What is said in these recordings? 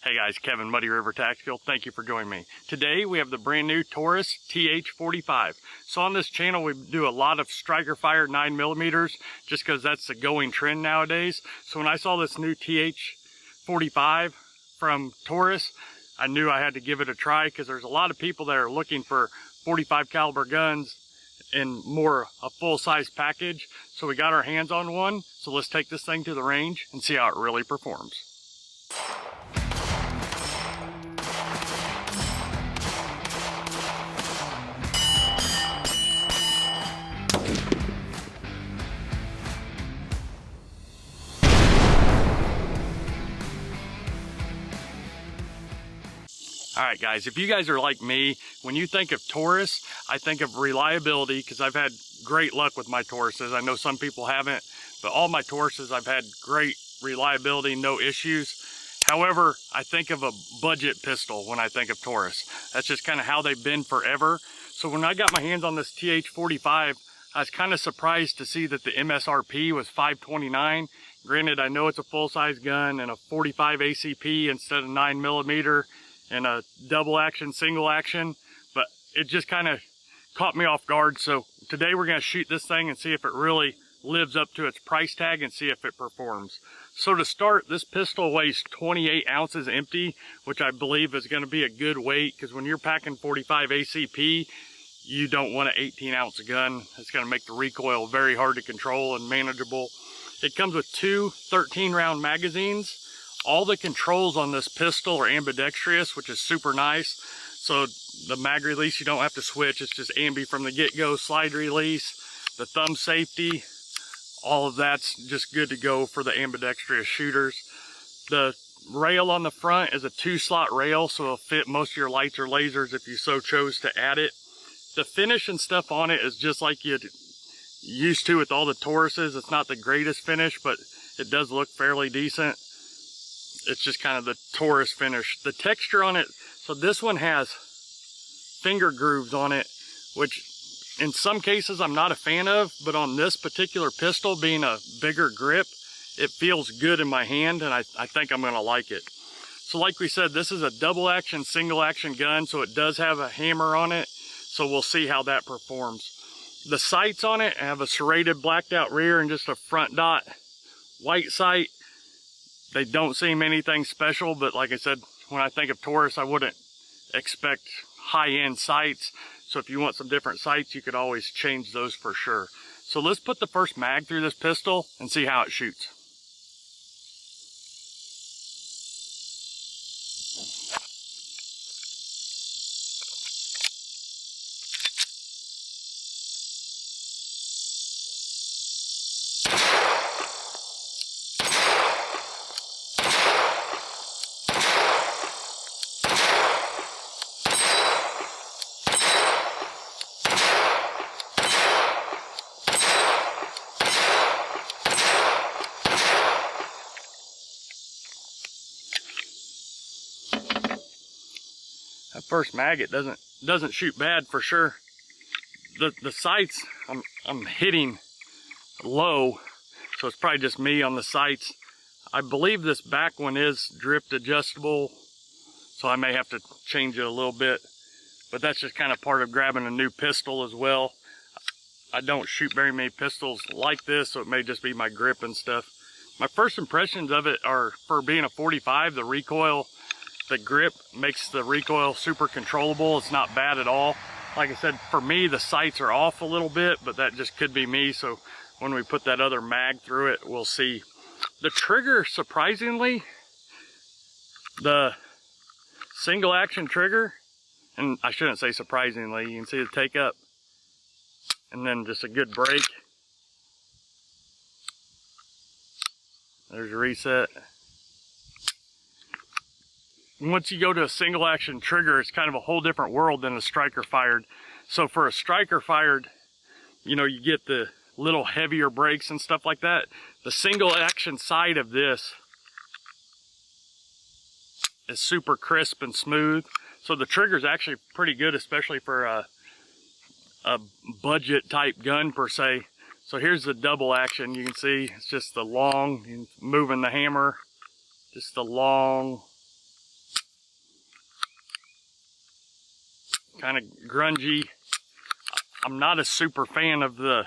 Hey guys, Kevin, Muddy River Tactical. Thank you for joining me. Today we have the brand new Taurus TH45. So on this channel we do a lot of striker fire 9mm just because that's the going trend nowadays. So when I saw this new TH45 from Taurus, I knew I had to give it a try because there's a lot of people that are looking for 45 caliber guns in more a full-size package. So we got our hands on one. So let's take this thing to the range and see how it really performs. Alright guys, if you guys are like me, when you think of Taurus, I think of reliability because I've had great luck with my Tauruses. I know some people haven't, but all my Tauruses I've had great reliability, no issues. However, I think of a budget pistol when I think of Taurus. That's just kind of how they've been forever. So when I got my hands on this TH45, I was kind of surprised to see that the MSRP was $529. Granted, I know it's a full-size gun and a 45 ACP instead of 9mm. And a double action, single action, but it just kind of caught me off guard. So today we're going to shoot this thing and see if it really lives up to its price tag and see if it performs. So to start, this pistol weighs 28 ounces empty, which I believe is going to be a good weight because when you're packing 45 ACP, you don't want an 18-ounce gun. It's going to make the recoil very hard to control and manageable. It comes with two 13-round magazines. All the controls on this pistol are ambidextrous, which is super nice. So the mag release, you don't have to switch. It's just ambi from the get-go, slide release, the thumb safety. All of that's just good to go for the ambidextrous shooters. The rail on the front is a 2-slot rail, so it'll fit most of your lights or lasers if you so chose to add it. The finish and stuff on it is just like you used to with all the Tauruses. It's not the greatest finish, but it does look fairly decent. It's just kind of the Taurus finish. The texture on it, so this one has finger grooves on it, which in some cases I'm not a fan of, but on this particular pistol, being a bigger grip, it feels good in my hand, and I think I'm gonna like it. So like we said, this is a double action, single action gun, so it does have a hammer on it, so we'll see how that performs. The sights on it have a serrated blacked out rear and just a front dot white sight. They don't seem anything special, but like I said, when I think of Taurus, I wouldn't expect high-end sights. So if you want some different sights, you could always change those for sure. So let's put the first mag through this pistol and see how it shoots. That first mag, it doesn't shoot bad for sure. The sights I'm hitting low, so it's probably just me on the sights. I believe this back one is drift adjustable, so I may have to change it a little bit, but that's just kind of part of grabbing a new pistol as well. I don't shoot very many pistols like this, so it may just be my grip and stuff. My first impressions of it are, for being a 45, the recoil, the grip makes the recoil super controllable. It's not bad at all. Like I said, for me, the sights are off a little bit, but that just could be me. So when we put that other mag through it, we'll see. The trigger, surprisingly, the single action trigger, and I shouldn't say surprisingly, you can see the take up, and then just a good break. There's your reset. Once you go to a single action trigger, it's kind of a whole different world than a striker fired. So for a striker fired, you know, you get the little heavier brakes and stuff like that. The single action side of this is super crisp and smooth. So the trigger is actually pretty good, especially for a budget type gun per se. So here's the double action. You can see it's just the long, moving the hammer, just the long kind of grungy. I'm not a super fan of the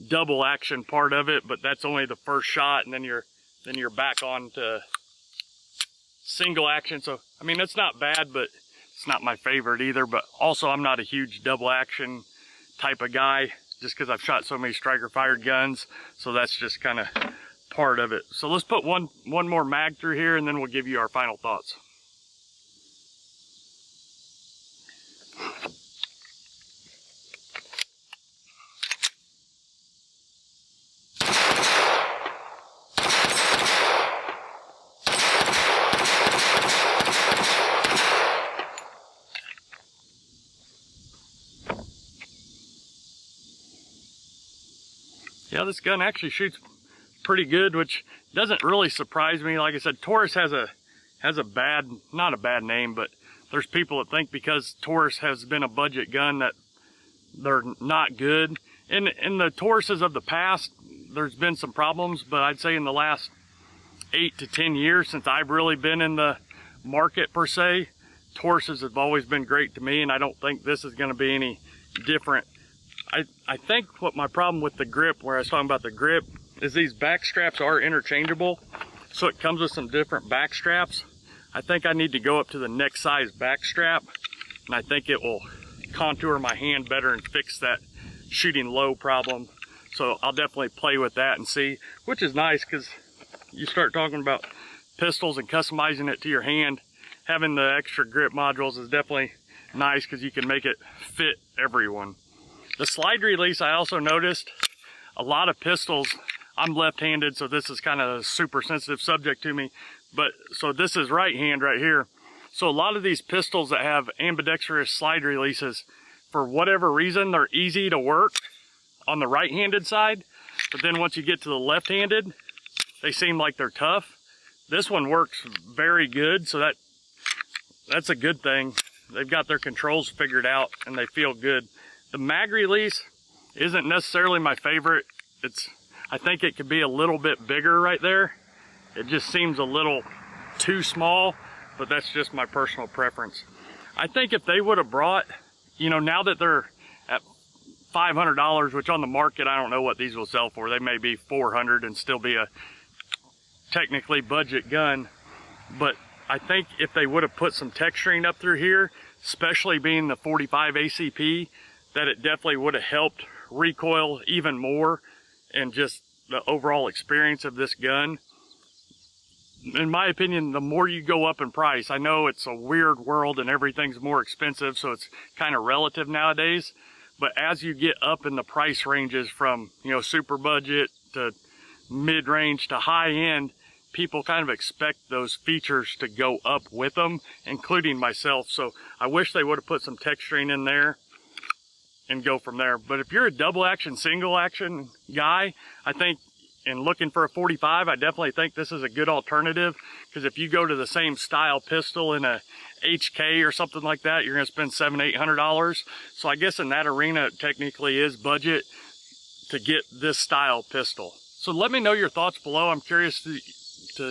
double action part of it, but that's only the first shot, and then you're back on to single action. So I mean, it's not bad, but it's not my favorite either. But also, I'm not a huge double action type of guy, just because I've shot so many striker fired guns. So that's just kind of part of it. So let's put one more mag through here, and then we'll give you our final thoughts. Yeah, this gun actually shoots pretty good, which doesn't really surprise me. Like I said, Taurus has a bad, not a bad name, but there's people that think because Taurus has been a budget gun that they're not good. In the Tauruses of the past, there's been some problems, but I'd say in the last 8 to 10 years since I've really been in the market per se, Tauruses have always been great to me, and I don't think this is going to be any different. I think what my problem with the grip, where I was talking about the grip, is these back straps are interchangeable. So it comes with some different back straps. I think I need to go up to the neck size back strap, and I think it will contour my hand better and fix that shooting low problem. So I'll definitely play with that and see, which is nice because you start talking about pistols and customizing it to your hand. Having the extra grip modules is definitely nice because you can make it fit everyone. The slide release, I also noticed a lot of pistols, I'm left-handed, so this is kind of a super sensitive subject to me, but so this is right hand right here. So a lot of these pistols that have ambidextrous slide releases, for whatever reason, they're easy to work on the right-handed side, but then once you get to the left-handed, they seem like they're tough. This one works very good, so that's a good thing. They've got their controls figured out and they feel good. The mag release isn't necessarily my favorite. I think it could be a little bit bigger right there. It just seems a little too small, but that's just my personal preference. I think if they would have brought, you know, now that they're at $500, which on the market, I don't know what these will sell for. They may be $400 and still be a technically budget gun. But I think if they would have put some texturing up through here, especially being the 45 ACP, that it definitely would have helped recoil even more and just the overall experience of this gun. In my opinion, the more you go up in price, I know it's a weird world and everything's more expensive, so it's kind of relative nowadays, but as you get up in the price ranges from, you know, super budget to mid-range to high-end, people kind of expect those features to go up with them, including myself. So I wish they would have put some texturing in there and go from there. But if you're a double action, single action guy, I think in looking for a 45, I definitely think this is a good alternative, because if you go to the same style pistol in a HK or something like that, you're gonna spend $700-800. So I guess in that arena, it technically is budget to get this style pistol. So let me know your thoughts below. I'm curious to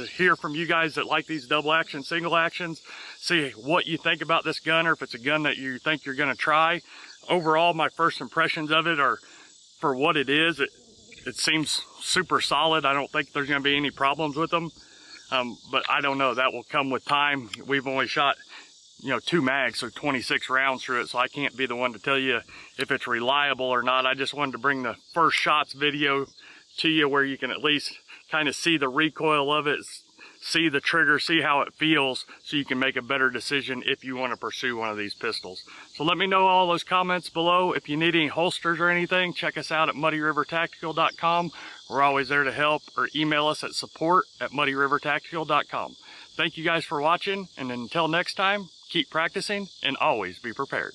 hear from you guys that like these double action, single actions, see what you think about this gun, or if it's a gun that you think you're gonna try. Overall, my first impressions of it are, for what it is, it seems super solid. I don't think there's gonna be any problems with them, but I don't know, that will come with time. We've only shot, you know, 2 mags, so 26 rounds through it, so I can't be the one to tell you if it's reliable or not. I just wanted to bring the first shots video to you where you can at least kind of see the recoil of it, see the trigger, see how it feels, so you can make a better decision if you want to pursue one of these pistols. So let me know all those comments below. If you need any holsters or anything, check us out at muddyrivertactical.com. We're always there to help, or email us at support@muddyrivertactical.com. Thank you guys for watching, and until next time, keep practicing and always be prepared.